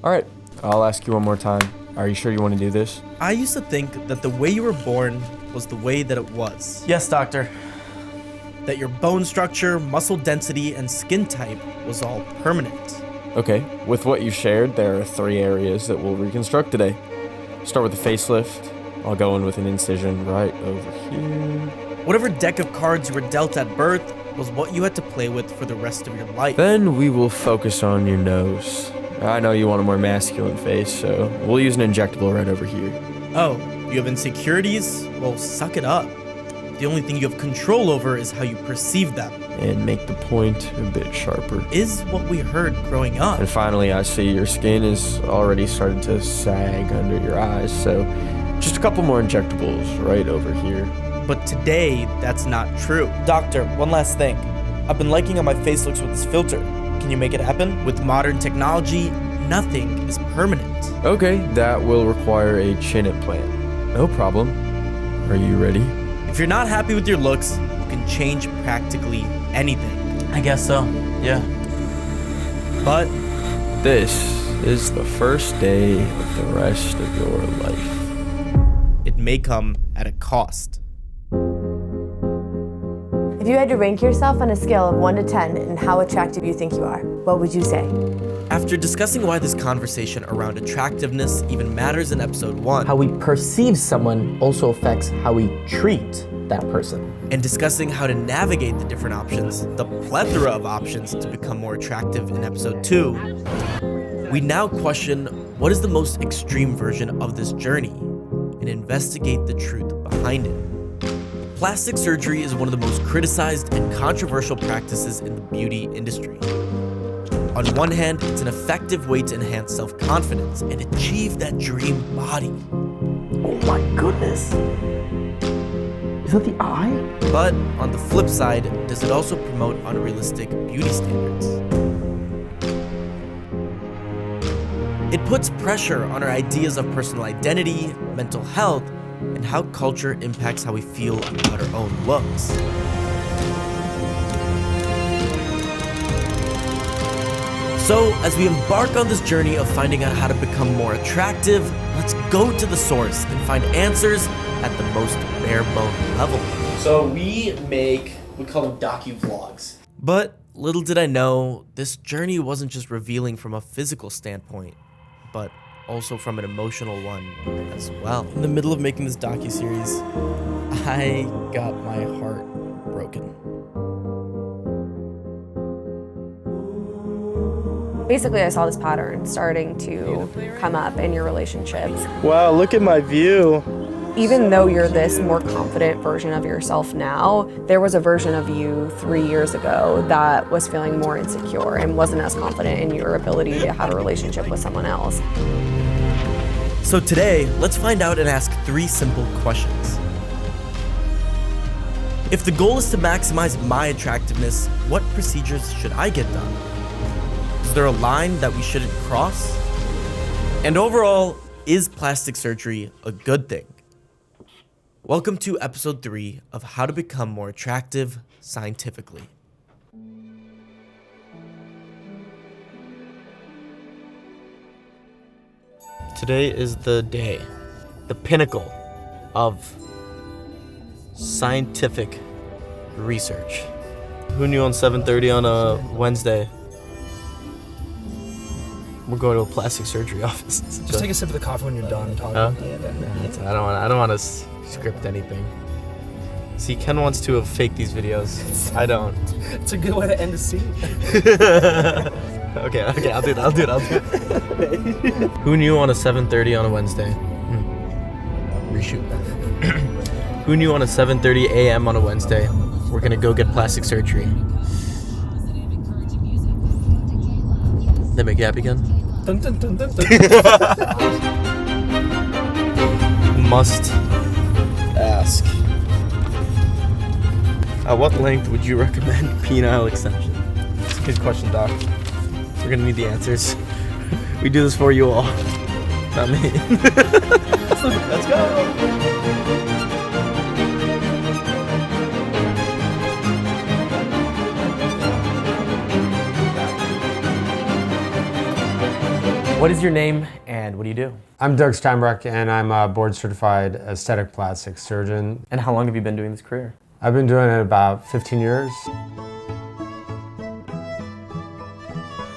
All right, I'll ask you one more time. Are you sure you want to do this? I used to think that the way you were born was the way that it was. Yes, doctor. That your bone structure, muscle density, and skin type was all permanent. Okay, with what you shared, there are 3 areas that we'll reconstruct today. Start with the facelift. I'll go in with an incision right over here. Whatever deck of cards you were dealt at birth was what you had to play with for the rest of your life. Then we will focus on your nose. I know you want a more masculine face, so we'll use an injectable right over here. Oh, you have insecurities? Well, suck it up. The only thing you have control over is how you perceive them. And make the point a bit sharper. Is what we heard growing up. And finally, I see your skin is already starting to sag under your eyes, so just a couple more injectables right over here. But today, that's not true. Doctor, one last thing. I've been liking how my face looks with this filter. Can you make it happen? With modern technology, nothing is permanent. Okay, that will require a chin implant. No problem. Are you ready? If you're not happy with your looks, you can change practically anything. I guess so, yeah. But this is the first day of the rest of your life. it may come at a cost. If you had to rank yourself on a scale of 1 to 10 and how attractive you think you are, what would you say? After discussing why this conversation around attractiveness even matters in episode 1, How we perceive someone also affects how we treat that person. and discussing how to navigate the different options, the plethora of options to become more attractive in episode 2, we now question what is the most extreme version of this journey and investigate the truth behind it. Plastic surgery is one of the most criticized and controversial practices in the beauty industry. On one hand, it's an effective way to enhance self-confidence and achieve that dream body. Oh my goodness. Is that the eye? But on the flip side, does it also promote unrealistic beauty standards? It puts pressure on our ideas of personal identity, mental health, and how culture impacts how we feel about our own looks. So, as we embark on this journey of finding out how to become more attractive, let's go to the source and find answers at the most bare-bone level. So we call them docu-vlogs. But little did I know, this journey wasn't just revealing from a physical standpoint, but also from an emotional one as well. In the middle of making this docu-series, I got my heart broken. Basically, I saw this pattern starting to come up in your relationships. Wow, look at my view. Even though you're this more confident version of yourself now, there was a version of you 3 years ago that was feeling more insecure and wasn't as confident in your ability to have a relationship with someone else. So today, let's find out and ask 3 simple questions. If the goal is to maximize my attractiveness, what procedures should I get done? Is there a line that we shouldn't cross? And overall, is plastic surgery a good thing? Welcome to episode 3 of How to Become More Attractive Scientifically. Today is the day, the pinnacle of scientific research. Who knew on 7:30 on a Wednesday we're going to a plastic surgery office? Just take a sip of the coffee when you're done talking. I don't want to script anything. See, Ken wants to have faked these videos. I don't. It's a good way to end the scene. Okay, I'll do it. Who knew on a 7:30 on a Wednesday? Reshoot. Who knew on a 7:30 a.m. on a Wednesday we're gonna go get plastic surgery? They make you happy again? Dun, dun, dun, dun, dun. Must ask. At what length would you recommend penile extension? It's a good question, Doc. We're gonna need the answers. We do this for you all, not me. Let's go. What is your name and what do you do? I'm Doug Steinbrech, and I'm a board-certified aesthetic plastic surgeon. And how long have you been doing this career? I've been doing it about 15 years.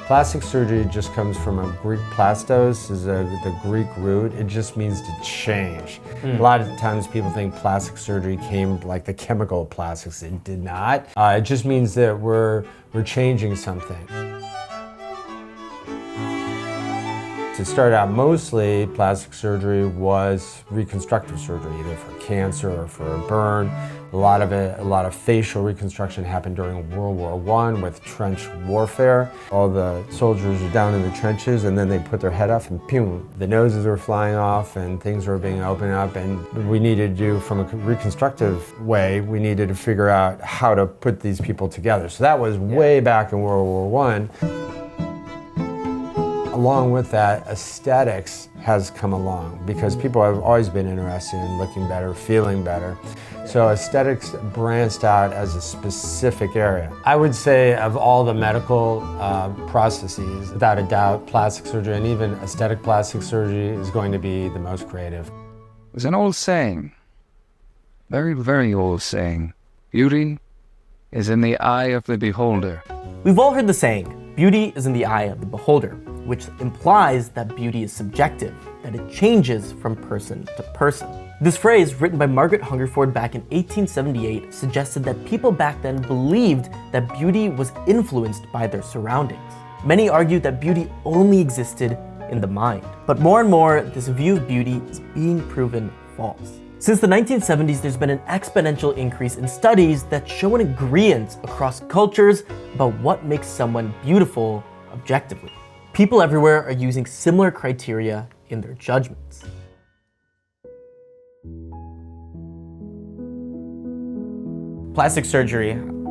Plastic surgery just comes from a Greek plastos, is the Greek root. It just means to change. A lot of times people think plastic surgery came like the chemical plastics. It did not. It just means that we're changing something. To start out, mostly plastic surgery was reconstructive surgery, either for cancer or for a burn. A lot of facial reconstruction happened during World War I with trench warfare. All the soldiers are down in the trenches and then they put their head up and pew, the noses were flying off and things were being opened up, and we needed to do, from a reconstructive way, we needed to figure out how to put these people together. So that was way back in World War I. Along with that, aesthetics has come along because people have always been interested in looking better, feeling better. So aesthetics branched out as a specific area. I would say of all the medical processes, without a doubt, plastic surgery and even aesthetic plastic surgery is going to be the most creative. There's an old saying, very, very old saying, beauty is in the eye of the beholder. We've all heard the saying, beauty is in the eye of the beholder, which implies that beauty is subjective, that it changes from person to person. This phrase, written by Margaret Hungerford back in 1878, suggested that people back then believed that beauty was influenced by their surroundings. Many argued that beauty only existed in the mind. But more and more, this view of beauty is being proven false. Since the 1970s, there's been an exponential increase in studies that show an agreement across cultures about what makes someone beautiful objectively. People everywhere are using similar criteria in their judgments. Plastic surgery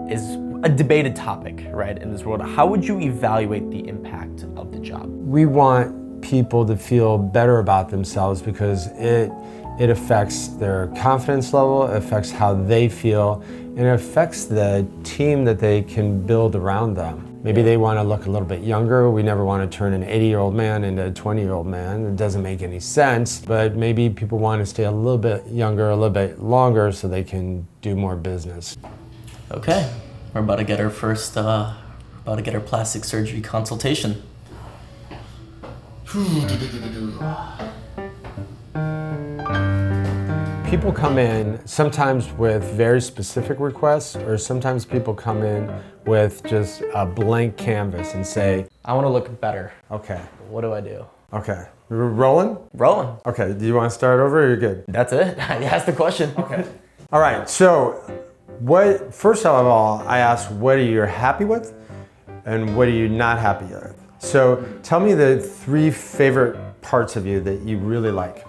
is a debated topic, right, in this world. How would you evaluate the impact of the job? We want people to feel better about themselves because it affects their confidence level, it affects how they feel, and it affects the team that they can build around them. Maybe they want to look a little bit younger. We never want to turn an 80-year-old man into a 20-year-old man. It doesn't make any sense, but maybe people want to stay a little bit younger, a little bit longer so they can do more business. Okay, we're about to get our first, plastic surgery consultation. People come in sometimes with very specific requests, or sometimes people come in with just a blank canvas and say, I want to look better. okay. What do I do? Okay. We're rolling? Rolling. Okay, do you want to start over or you're good? That's it. I asked the question. Okay. All right, so first of all, I asked what are you happy with and what are you not happy with? So tell me the 3 favorite parts of you that you really like.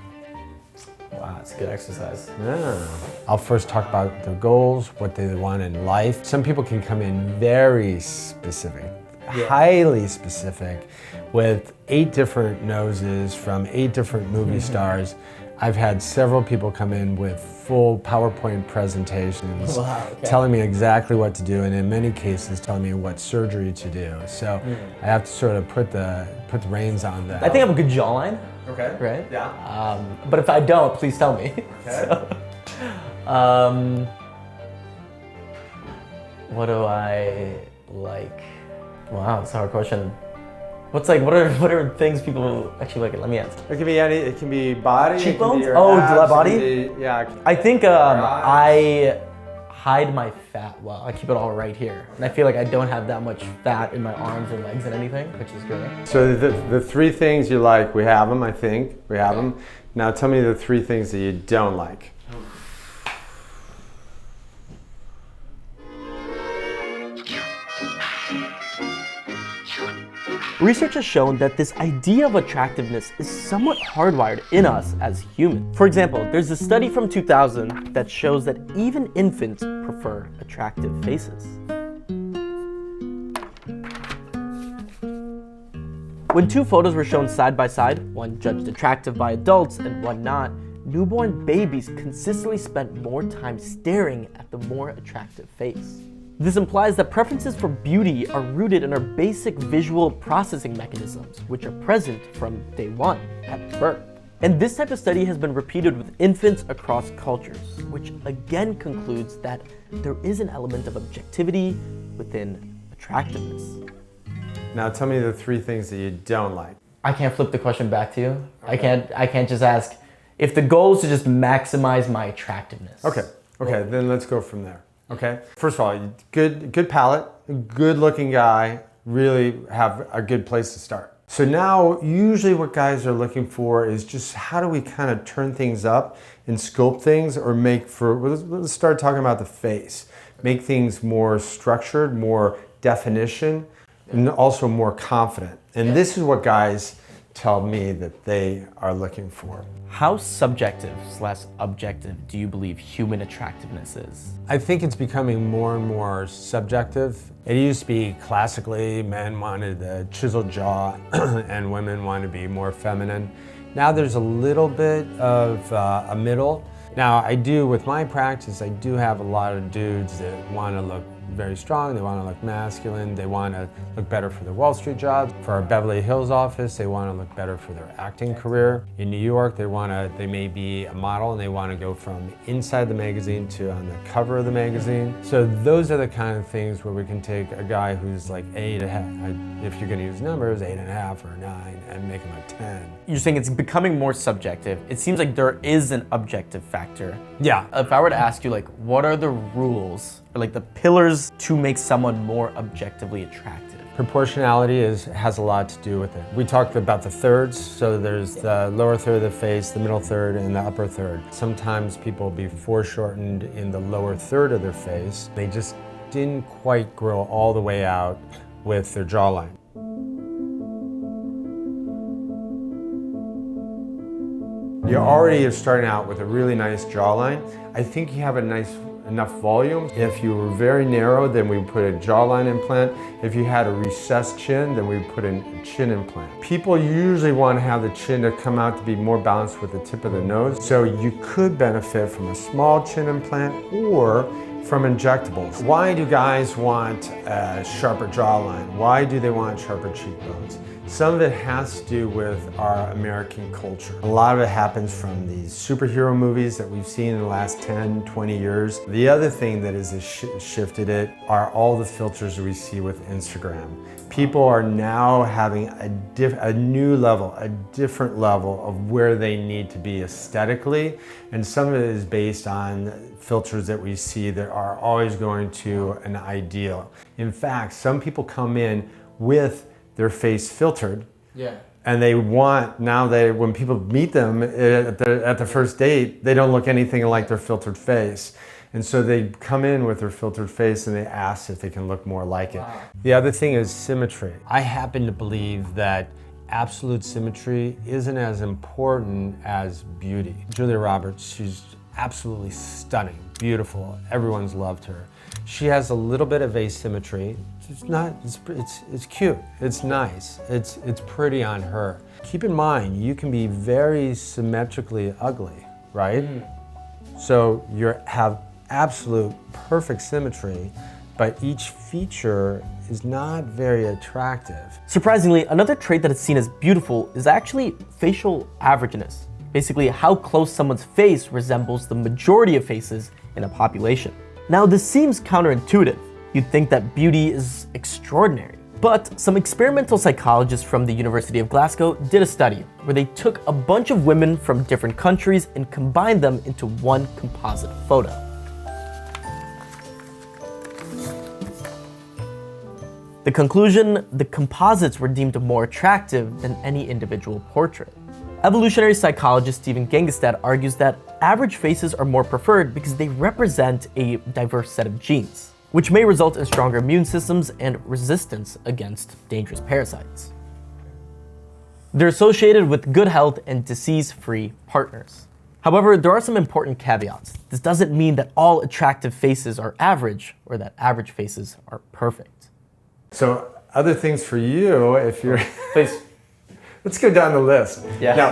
Wow, it's a good exercise. Yeah. I'll first talk about their goals, what they want in life. Some people can come in very specific, highly specific, with 8 different noses from 8 different movie stars. I've had several people come in with full PowerPoint presentations, telling me exactly what to do, and in many cases telling me what surgery to do. So I have to sort of put the reins on that. I think I have a good jawline. Okay. Right? Yeah. But if I don't, please tell me. Okay. What do I like? Wow, that's a hard question. What are things people actually like? Let me answer. It can be it can be body. Cheekbones? It can be your Oh, abs, body? it can be, yeah. I think I hide my fat well. I keep it all right here. And I feel like I don't have that much fat in my arms and legs and anything, which is good. So the 3 things you like, we have them, I think. We have them. Now tell me the 3 things that you don't like. Research has shown that this idea of attractiveness is somewhat hardwired in us as humans. For example, there's a study from 2000 that shows that even infants prefer attractive faces. When 2 photos were shown side by side, one judged attractive by adults and one not, newborn babies consistently spent more time staring at the more attractive face. This implies that preferences for beauty are rooted in our basic visual processing mechanisms, which are present from day one, at birth. And this type of study has been repeated with infants across cultures, which again concludes that there is an element of objectivity within attractiveness. Now tell me the 3 things that you don't like. I can't flip the question back to you. Okay. I can't just ask if the goal is to just maximize my attractiveness. Okay, then let's go from there. Okay. First of all, good palate, good looking guy, really have a good place to start. So now, usually what guys are looking for is just how do we kind of turn things up and sculpt things, or let's start talking about the face. Make things more structured, more definition, and also more confident. And this is what guys tell me that they are looking for. How subjective/objective do you believe human attractiveness is? I think it's becoming more and more subjective. It used to be classically men wanted a chiseled jaw and women wanted to be more feminine. Now there's a little bit of a middle. Now with my practice, I do have a lot of dudes that want to look very strong, they want to look masculine, they want to look better for their Wall Street jobs. For our Beverly Hills office, they want to look better for their acting career. In New York, they may be a model and they want to go from inside the magazine to on the cover of the magazine. So those are the kind of things where we can take a guy who's like 8.5, if you're going to use numbers, 8.5 or 9, and make him a 10. You're saying it's becoming more subjective. It seems like there is an objective factor. Yeah. If I were to ask you, like, what are the rules or like the pillars to make someone more objectively attractive? Proportionality has a lot to do with it. We talked about the thirds, so there's the lower third of the face, the middle third, and the upper third. Sometimes people will be foreshortened in the lower third of their face. They just didn't quite grow all the way out with their jawline. You already are starting out with a really nice jawline. I think you have enough volume. If you were very narrow, then we put a jawline implant. If you had a recessed chin, then we put a chin implant. People usually want to have the chin to come out to be more balanced with the tip of the nose. So you could benefit from a small chin implant or from injectables. Why do guys want a sharper jawline? Why do they want sharper cheekbones? Some of it has to do with our American culture. A lot of it happens from these superhero movies that we've seen in the last 10, 20 years. The other thing that has shifted it are all the filters we see with Instagram. People are now having a new level, a different level of where they need to be aesthetically, and some of it is based on filters that we see that are always going to an ideal. In fact, some people come in with their face filtered. Yeah. And when people meet them at the first date, they don't look anything like their filtered face. And so they come in with their filtered face and they ask if they can look more like it. Wow. The other thing is symmetry. I happen to believe that absolute symmetry isn't as important as beauty. Julia Roberts, she's absolutely stunning, beautiful. Everyone's loved her. She has a little bit of asymmetry. It's cute, it's nice, it's pretty on her. Keep in mind, you can be very symmetrically ugly, right? So you have absolute perfect symmetry, but each feature is not very attractive. Surprisingly, another trait that is seen as beautiful is actually facial averageness. Basically, how close someone's face resembles the majority of faces in a population. Now, this seems counterintuitive. You'd think that beauty is extraordinary. But some experimental psychologists from the University of Glasgow did a study where they took a bunch of women from different countries and combined them into one composite photo. The conclusion, the composites were deemed more attractive than any individual portrait. Evolutionary psychologist Stephen Gengstad argues that average faces are more preferred because they represent a diverse set of genes, which may result in stronger immune systems and resistance against dangerous parasites. They're associated with good health and disease-free partners. However, there are some important caveats. This doesn't mean that all attractive faces are average or that average faces are perfect. So other things for you, if you're... Please. Let's go down the list. Yeah. Now,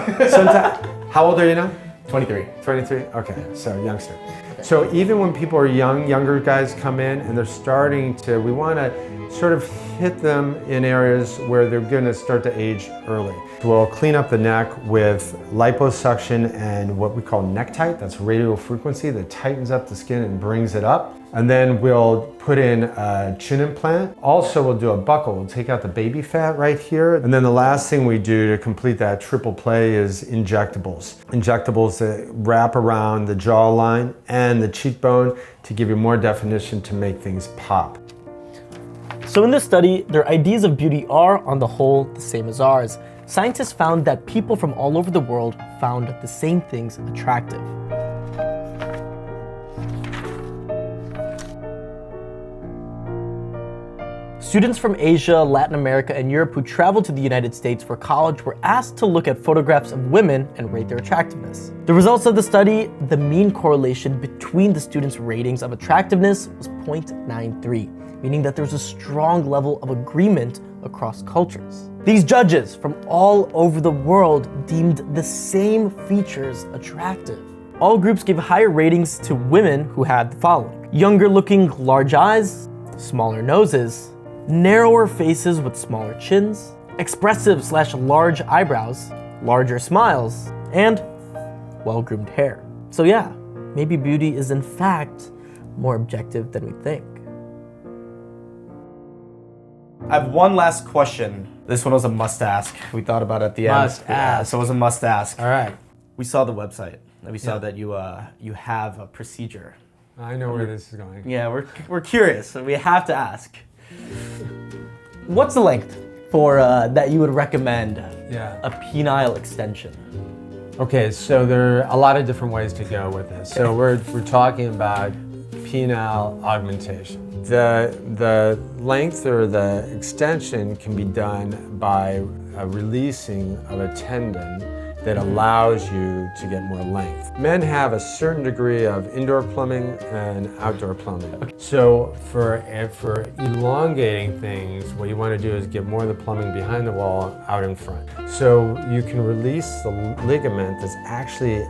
how old are you now? 23. 23? Okay, so youngster. So even when people are young, younger guys come in and they're starting to, we want to sort of hit them in areas where they're going to start to age early. We'll clean up the neck with liposuction and what we call neck tight. That's radial frequency that tightens up the skin and brings it up. And then we'll put in a chin implant. Also, we'll do a buckle. We'll take out the baby fat right here. And then the last thing we do to complete that triple play is injectables. Injectables that wrap around the jawline and the cheekbone to give you more definition to make things pop. So in this study, their ideas of beauty are, on the whole, the same as ours. Scientists found that people from all over the world found the same things attractive. Students from Asia, Latin America, and Europe who traveled to the United States for college were asked to look at photographs of women and rate their attractiveness. The results of the study, the mean correlation between the students' ratings of attractiveness was 0.93, meaning that there's a strong level of agreement across cultures. These judges from all over the world deemed the same features attractive. All groups gave higher ratings to women who had the following: younger looking large eyes, smaller noses, narrower faces with smaller chins, expressive/large eyebrows, larger smiles, and well-groomed hair. So yeah, maybe beauty is in fact more objective than we think. I have one last question. This one was a must-ask. We thought about it at the end. Must-ask. Yeah, so it was a must-ask. All right. We saw the website, and we saw that you have a procedure. I know where this is going. Yeah, we're curious, so we have to ask. What's the length for that you would recommend a penile extension? Okay, so there are a lot of different ways to go with this. So we're talking about penile augmentation. The length or the extension can be done by a releasing of a tendon that allows you to get more length. Men have a certain degree of indoor plumbing and outdoor plumbing. So for elongating things, what you want to do is get more of the plumbing behind the wall out in front. So you can release the ligament that's actually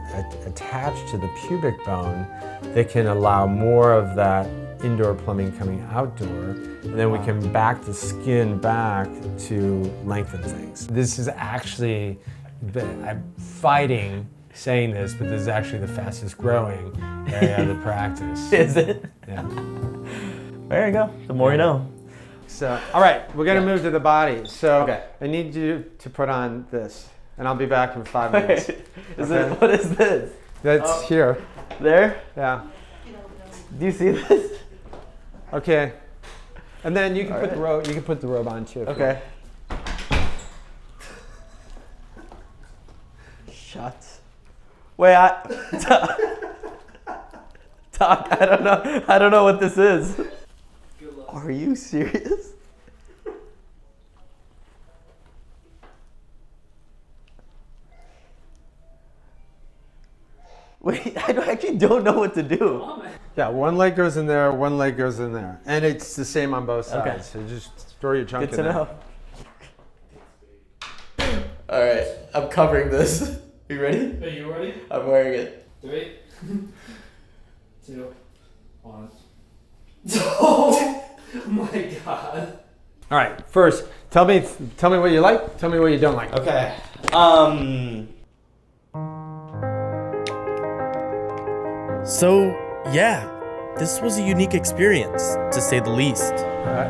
attached to the pubic bone that can allow more of that indoor plumbing coming outdoor, and then we can back the skin back to lengthen things. This is actually, I'm fighting saying this, but this is actually the fastest growing area of the practice. Is it? Yeah. There you go. The more you know. So, all right, we're gonna move to the body. So I need you to put on this, and I'll be back in 5 minutes. What is this? That's here. There? Yeah. Do you see this? Okay. And then you can put the robe. You can put the robe on too. Okay. Shut. Wait, Doc, I don't know what this is. Are you serious? Wait, I actually don't know what to do. Yeah, one leg goes in there, one leg goes in there. And it's the same on both sides. So just throw your junk Good in to there. know. All right, I'm covering this. You ready? Are you ready? I'm wearing it. 3, 2, 1. Oh my god. All right, first, tell me what you like, tell me what you don't like. Okay. So, yeah, this was a unique experience, to say the least.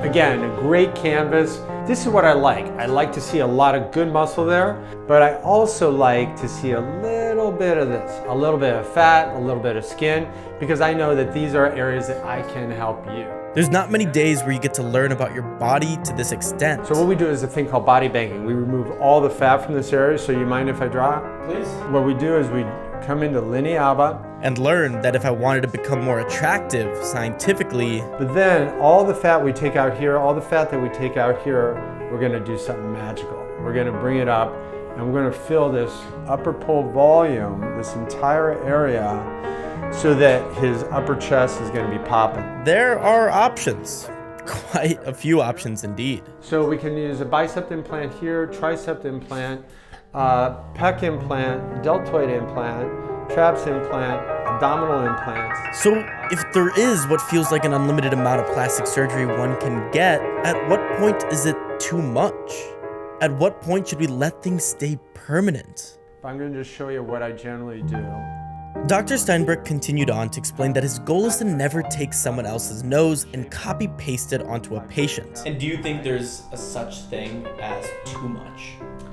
Again, a great canvas. This is what I like. I like to see a lot of good muscle there, but I also like to see a little bit of this, a little bit of fat, a little bit of skin, because I know that these are areas that I can help you. There's not many days where you get to learn about your body to this extent. So what we do is a thing called body banking. We remove all the fat from this area, so you mind if I draw? Please. What we do is we come into linea alba, And learn that if I wanted to become more attractive scientifically, but then all the fat we take out here, all the fat that we take out here, we're gonna do something magical. We're gonna bring it up and we're gonna fill this upper pole volume, this entire area, so that his upper chest is gonna be popping. there are options. Quite a few options indeed. So we can use a bicep implant here, tricep implant, pec implant, deltoid implant, traps implant, abdominal implants. So, if there is what feels like an unlimited amount of plastic surgery one can get, at what point is it too much? At what point should we let things stay permanent? I'm going to just show you what I generally do. Dr. Steinbrech continued on to explain that his goal is to never take someone else's nose and copy-paste it onto a patient. And do you think there's a such thing as too much?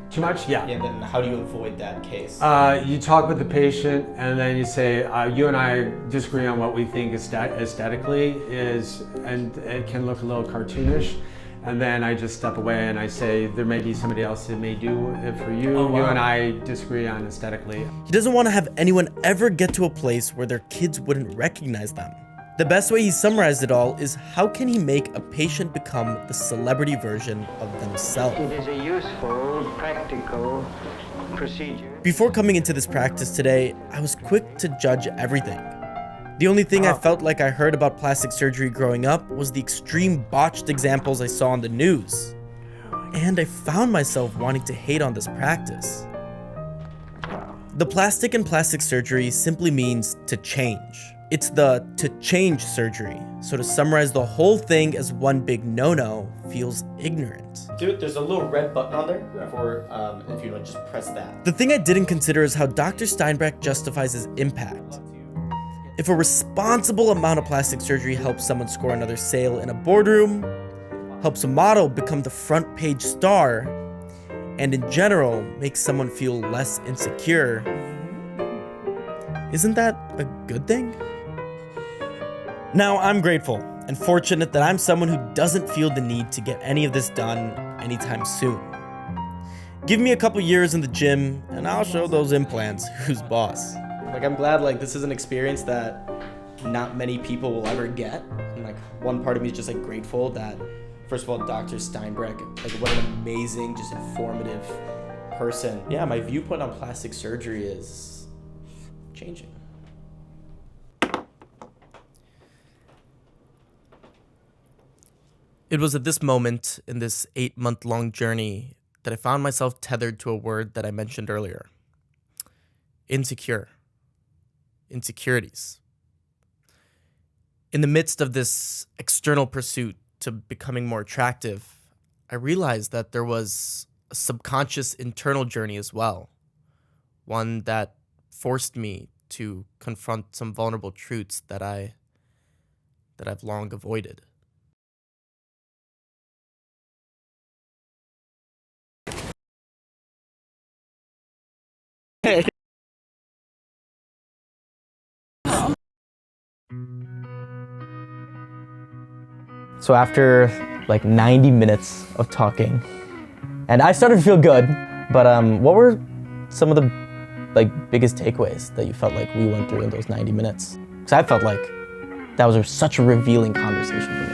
Too much? Yeah. And then how do you avoid that case? You talk with the patient and then you say, you and I disagree on what we think aesthetically is, and it can look a little cartoonish. And then I just step away and I say, there may be somebody else that may do it for you. Oh, wow. You and I disagree on aesthetically. He doesn't want to have anyone ever get to a place where their kids wouldn't recognize them. The best way he summarized it all is how can he make a patient become the celebrity version of themselves? It is a useful, practical procedure. Before coming into this practice today, I was quick to judge everything. The only thing I felt like I heard about plastic surgery growing up was the extreme botched examples I saw on the news. And I found myself wanting to hate on this practice. The plastic in plastic surgery simply means to change. It's the to change surgery. So to summarize the whole thing as one big no-no feels ignorant. Dude, there's a little red button on there for if you don't just press that. The thing I didn't consider is how Dr. Steinbrech justifies his impact. If a responsible amount of plastic surgery helps someone score another sale in a boardroom, helps a model become the front page star, and in general makes someone feel less insecure, isn't that a good thing? Now, I'm grateful and fortunate that I'm someone who doesn't feel the need to get any of this done anytime soon. Give me a couple years in the gym and I'll show those implants who's boss. Like, I'm glad, like, this is an experience that not many people will ever get. And, like, one part of me is just, like, grateful that, first of all, Dr. Steinbrech, like, what an amazing, just informative person. Yeah, my viewpoint on plastic surgery is changing. It was at this moment in this 8-month-long journey that I found myself tethered to a word that I mentioned earlier. Insecure. Insecurities. In the midst of this external pursuit to becoming more attractive, I realized that there was a subconscious internal journey as well. One that forced me to confront some vulnerable truths that I've long avoided. So after like 90 minutes of talking, and I started to feel good, but what were some of the like biggest takeaways that you felt like we went through in those 90 minutes? Because I felt like that was such a revealing conversation for me.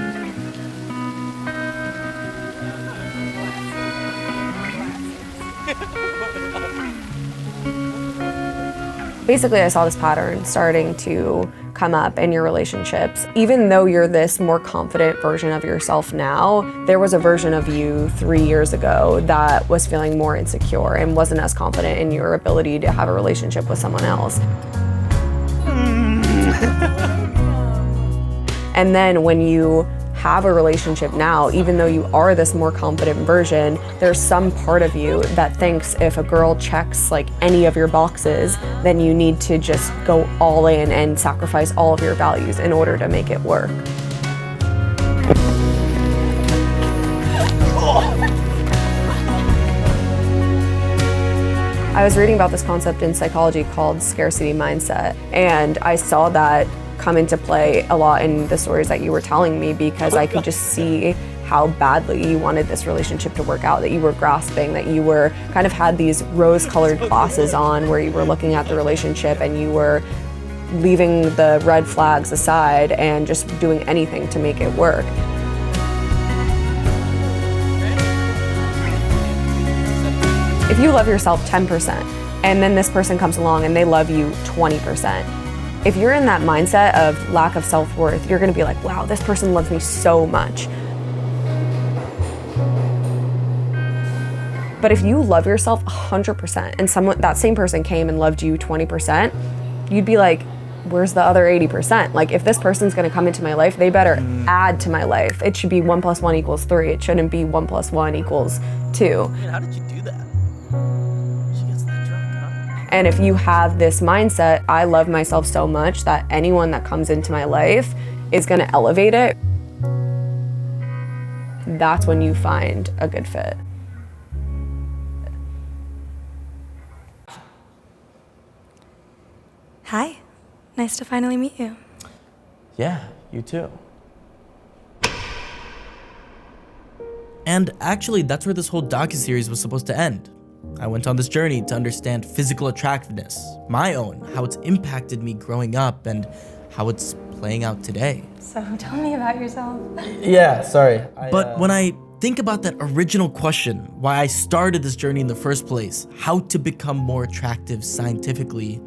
Basically, I saw this pattern starting to come up in your relationships. Even though you're this more confident version of yourself now, there was a version of you 3 years ago that was feeling more insecure and wasn't as confident in your ability to have a relationship with someone else. And then when you have a relationship now, even though you are this more confident version, there's some part of you that thinks if a girl checks like any of your boxes, then you need to just go all in and sacrifice all of your values in order to make it work. I was reading about this concept in psychology called scarcity mindset, and I saw that come into play a lot in the stories that you were telling me, because I could just see how badly you wanted this relationship to work out, that you were grasping, that you were kind of had these rose-colored glasses on where you were looking at the relationship and you were leaving the red flags aside and just doing anything to make it work. If you love yourself 10% and then this person comes along and they love you 20%, if you're in that mindset of lack of self-worth, you're gonna be like, wow, this person loves me so much. But if you love yourself 100% and that same person came and loved you 20%, you'd be like, where's the other 80%? Like, if this person's gonna come into my life, they better add to my life. It should be 1 + 1 = 3. It shouldn't be 1 + 1 = 2. Man, how did you do that? She gets that drunk, huh? And if you have this mindset, I love myself so much that anyone that comes into my life is gonna elevate it, that's when you find a good fit. Hi, nice to finally meet you. Yeah, you too. And actually, that's where this whole docu-series was supposed to end. I went on this journey to understand physical attractiveness, my own, how it's impacted me growing up, and how it's playing out today. So tell me about yourself. Yeah, sorry. But when I think about that original question, why I started this journey in the first place, how to become more attractive scientifically,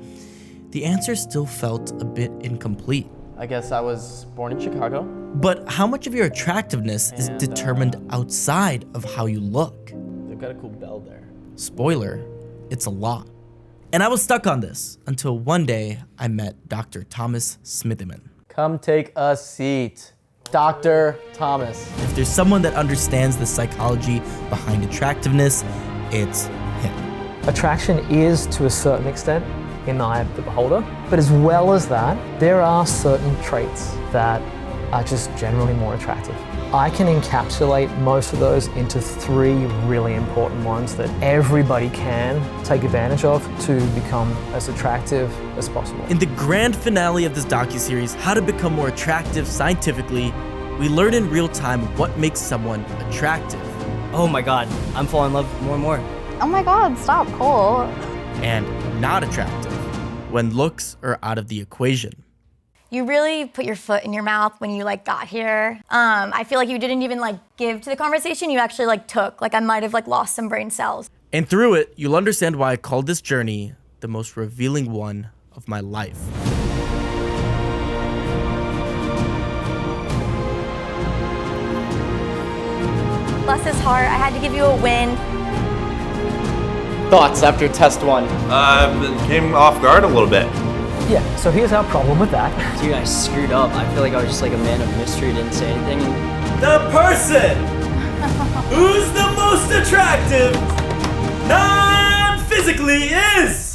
the answer still felt a bit incomplete. I guess I was born in Chicago. But how much of your attractiveness is determined outside of how you look? They've got a cool bell there. Spoiler, it's a lot. And I was stuck on this until one day I met Dr. Thomas Smithyman. Come take a seat, Dr. Thomas. If there's someone that understands the psychology behind attractiveness, it's him. Attraction is, to a certain extent, in the eye of the beholder. But as well as that, there are certain traits that are just generally more attractive. I can encapsulate most of those into 3 really important ones that everybody can take advantage of to become as attractive as possible. In the grand finale of this docuseries, How to Become More Attractive Scientifically, we learn in real time what makes someone attractive. Oh my god, I'm falling in love more and more. Oh my god, stop, Cole. And not attractive when looks are out of the equation. You really put your foot in your mouth when you got here. I feel like you didn't even give to the conversation, you actually took. I might have lost some brain cells. And through it, you'll understand why I called this journey the most revealing one of my life. Bless his heart, I had to give you a win. Thoughts after test 1? Came off guard a little bit. Yeah, so here's our problem with that. Dude, I screwed up. I feel like I was just a man of mystery, didn't say anything. The person who's the most attractive non-physically is